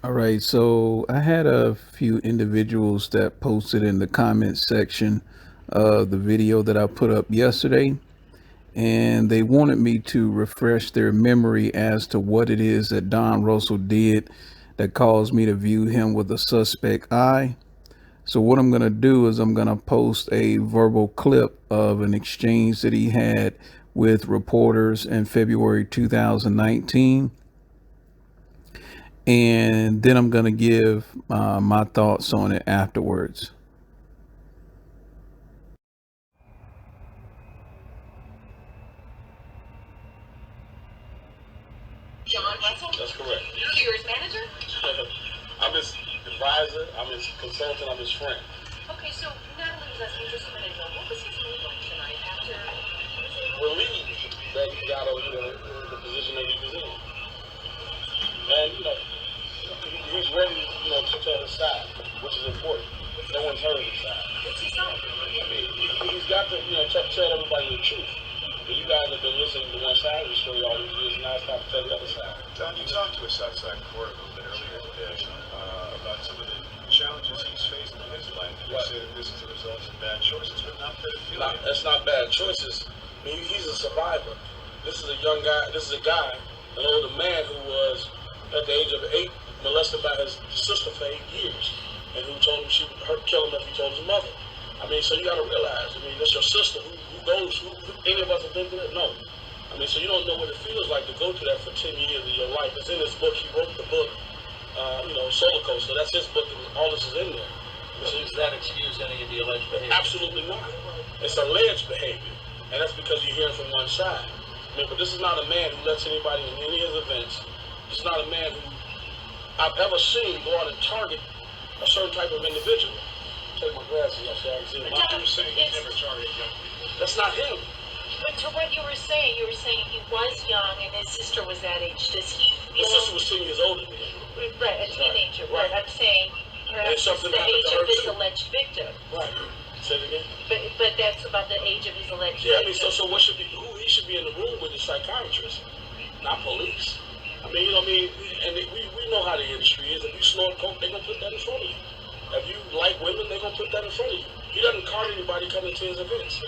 All right, so I had a few individuals that posted in the comment section of the video that I put up yesterday, and they wanted me to refresh their memory as to what it is that Don Russell did that caused me to view him with a suspect eye. So, what I'm going to do is I'm going to post a verbal clip of an exchange that he had with reporters in February 2019, and then I'm going to give my thoughts on it afterwards. John Russell? That's correct. So you're his manager? I'm his advisor, I'm his consultant, I'm his friend. Okay, so Natalie was asking just a minute ago, what was his move like tonight after relieved that he got the position that he was in? And, he's ready, to tell his side, which is important. No one's heard his side. What's his side? I mean, he's got to, tell everybody the truth. But you guys have been listening to one side of the story all these years, now it's time to tell the other side. Don, you talked to us outside court a little bit earlier today about some of the challenges he's faced in his life. You said this is a result of bad choices, but not pedophilia. That's not bad choices. I mean, he's a survivor. This is a young guy, an older man who was, at the age of 8, molested by his sister for 8 years, and who told him she would kill him if he told his mother. I mean, so you got to realize, that's your sister. Who any of us have been through that? No. I mean, so you don't know what it feels like to go through that for 10 years of your life. It's in his book. He wrote the book, Solar Coaster. That's his book, and all this is in there. So does that excuse any of the alleged behavior? Absolutely not. It's alleged behavior, and that's because you're hearing from one side. I mean, but this is not a man who lets anybody in any of his events. This is not a man who I've ever seen go out and target a certain type of individual. Take my glasses off so I can see. But you were saying he never targeted young people. That's not him. But to what you were saying he was young and his sister was that age. Does he feel... His sister was 10 years older than him. Right, a teenager. Right. But I'm saying perhaps it's the age of his alleged victim. Right. Say it again? But that's about the age of his alleged victim. Yeah, so what should be... He should be in the room with the psychiatrist, not police. I mean, and we know how the industry is. If you snort coke, they're going to put that in front of you. If you like women, they're going to put that in front of you. He doesn't card anybody coming to his events.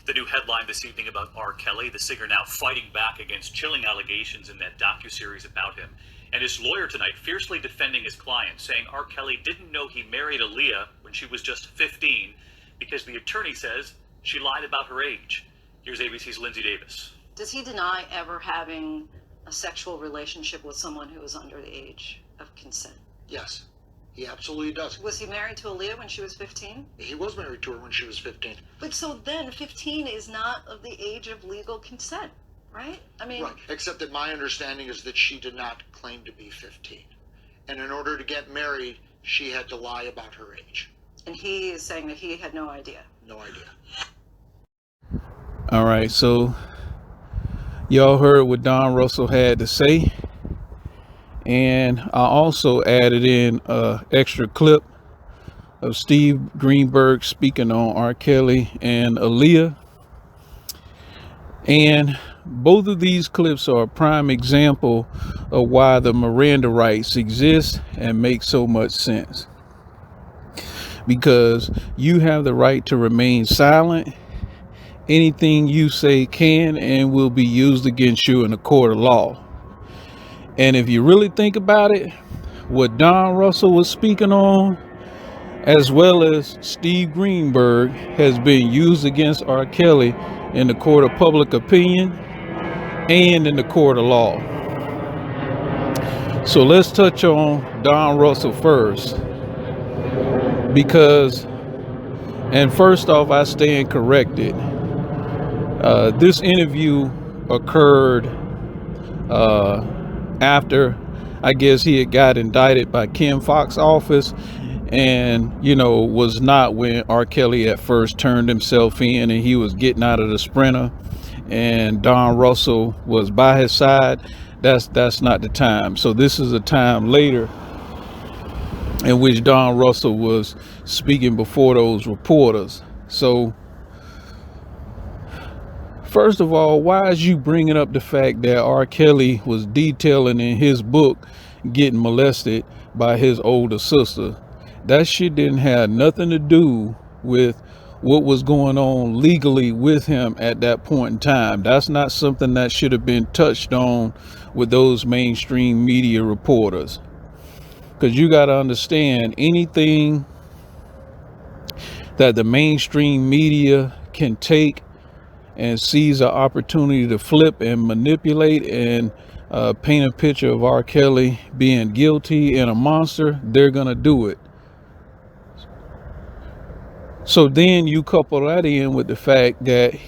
The new headline this evening about R. Kelly, the singer now fighting back against chilling allegations in that docuseries about him. And his lawyer tonight fiercely defending his client, saying R. Kelly didn't know he married Aaliyah when she was just 15 because the attorney says she lied about her age. Here's ABC's Lindsay Davis. Does he deny ever having a sexual relationship with someone who was under the age of consent? Yes, he absolutely does. Was he married to Aaliyah when she was 15? He was married to her when she was 15. But so then 15 is not of the age of legal consent, right? I mean... Right, except that my understanding is that she did not claim to be 15. And in order to get married, she had to lie about her age. And he is saying that he had no idea. No idea. All right, so y'all heard what Don Russell had to say. And I also added in an extra clip of Steve Greenberg speaking on R. Kelly and Aaliyah. And both of these clips are a prime example of why the Miranda rights exist and make so much sense. Because you have the right to remain silent. Anything you say can and will be used against you in a court of law. And if you really think about it, what Don Russell was speaking on, as well as Steve Greenberg, has been used against R. Kelly in the court of public opinion and in the court of law. So let's touch on Don Russell first. Because, and first off, I stand corrected. This interview occurred after, I guess, he had got indicted by Kim Foxx's office, and was not when R. Kelly at first turned himself in and he was getting out of the Sprinter and Don Russell was by his side. That's not the time. So this is a time later in which Don Russell was speaking before those reporters. So First of all, why is you bringing up the fact that R. Kelly was detailing in his book getting molested by his older sister? That shit didn't have nothing to do with what was going on legally with him at that point in time. That's not something that should have been touched on with those mainstream media reporters. Because you got to understand, anything that the mainstream media can take and seize an opportunity to flip and manipulate and paint a picture of R. Kelly being guilty and a monster, they're gonna do it. So then you couple that in with the fact that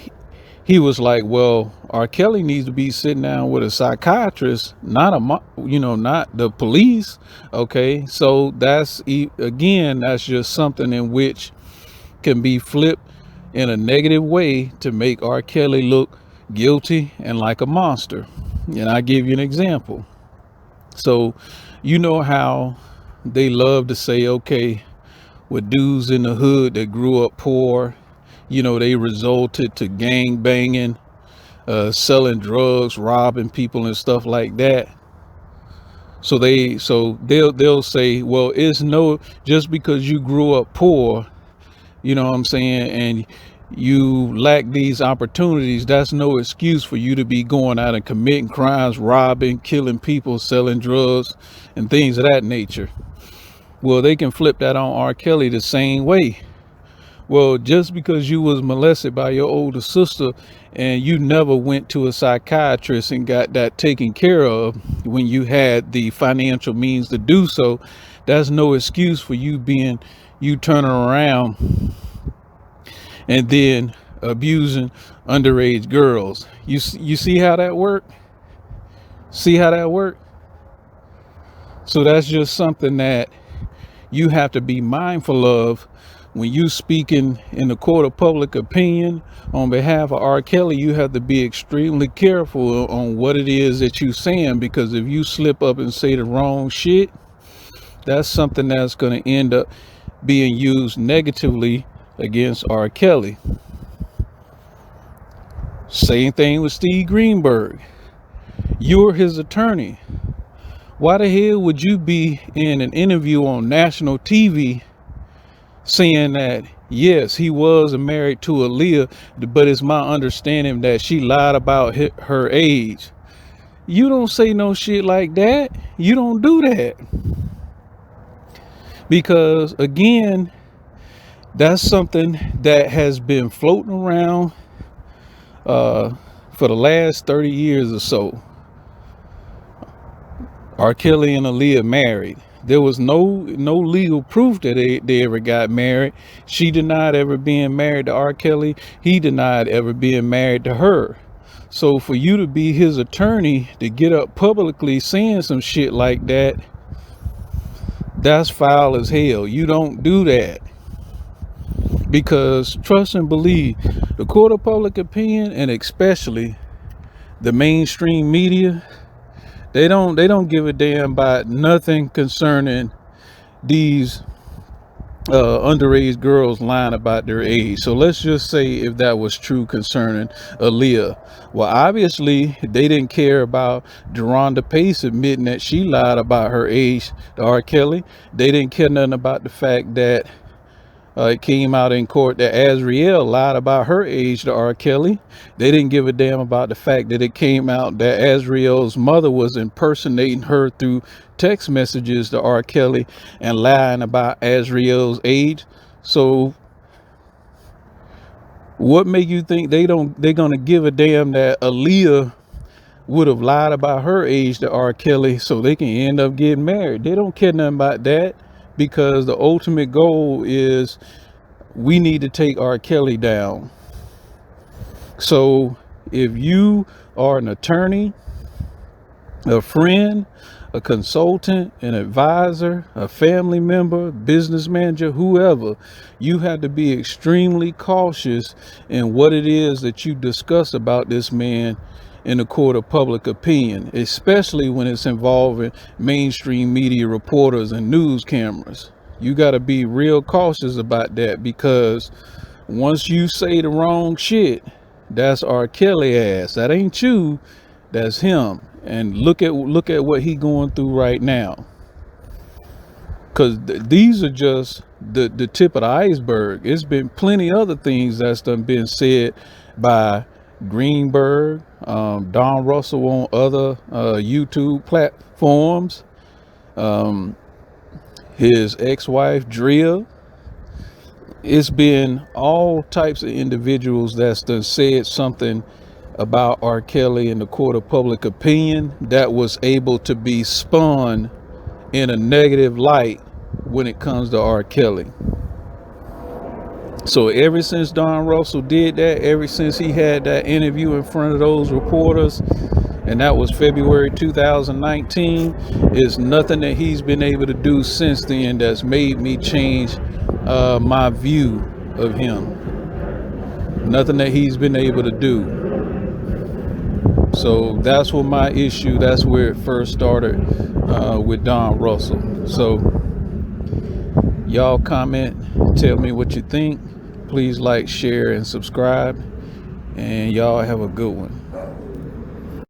he was like, well, R. Kelly needs to be sitting down with a psychiatrist, not not the police. Okay, so that's just something in which can be flipped in a negative way to make R. Kelly look guilty and like a monster. And I give you an example. So you know how they love to say, okay, with dudes in the hood that grew up poor, they resulted to gang banging, selling drugs, robbing people and stuff like that. So they'll say, well, just because you grew up poor, you know what I'm saying, and you lack these opportunities, that's no excuse for you to be going out and committing crimes, robbing, killing people, selling drugs, and things of that nature. Well, they can flip that on R. Kelly the same way. Well, just because you was molested by your older sister and you never went to a psychiatrist and got that taken care of when you had the financial means to do so, that's no excuse for you turning around and then abusing underage girls. You see how that worked? See how that worked? So that's just something that you have to be mindful of when you speaking in the court of public opinion on behalf of R. Kelly. You have to be extremely careful on what it is that you're saying, because if you slip up and say the wrong shit, that's something that's going to end up being used negatively against R. Kelly. Same thing with Steve Greenberg. You're his attorney. Why the hell would you be in an interview on national TV saying that, yes, he was married to Aaliyah, but it's my understanding that she lied about her age? You don't say no shit like that. You don't do that. Because again, that's something that has been floating around for the last 30 years or so. R. Kelly and Aaliyah married. There was no legal proof that they ever got married. She denied ever being married to R. Kelly. He denied ever being married to her. So for you to be his attorney to get up publicly saying some shit like that, that's foul as hell. You don't do that. Because trust and believe, the court of public opinion, and especially the mainstream media, they don't give a damn about nothing concerning these underage girls lying about their age. So let's just say if that was true concerning Aaliyah. Well, obviously they didn't care about Deronda Pace admitting that she lied about her age to R. Kelly. They didn't care nothing about the fact that it came out in court that Azriel lied about her age to R. Kelly. They didn't give a damn about the fact that it came out that Azriel's mother was impersonating her through text messages to R. Kelly and lying about Azriel's age. So what make you think they're gonna give a damn that Aaliyah would have lied about her age to R. Kelly so they can end up getting married? They don't care nothing about that, because the ultimate goal is we need to take R. Kelly down. So if you are an attorney, a friend, a consultant, an advisor, a family member, business manager, whoever, you have to be extremely cautious in what it is that you discuss about this man in the court of public opinion, especially when it's involving mainstream media reporters and news cameras. You got to be real cautious about that, because once you say the wrong shit, That's R. Kelly ass. That ain't you. That's him. And look at what he going through right now. Cause these are just the tip of the iceberg. It's been plenty other things that's done been said by Greenberg, Don Russell on other YouTube platforms, his ex-wife Drea. It's been all types of individuals that's done said something about R. Kelly in the court of public opinion that was able to be spun in a negative light when it comes to R. Kelly. So ever since Don Russell did that, ever since he had that interview in front of those reporters, and that was February 2019, is nothing that he's been able to do since then that's made me change my view of him. Nothing that he's been able to do. So that's what my issue, that's where it first started with Don Russell. So y'all comment, tell me what you think. Please like, share, and subscribe. And y'all have a good one.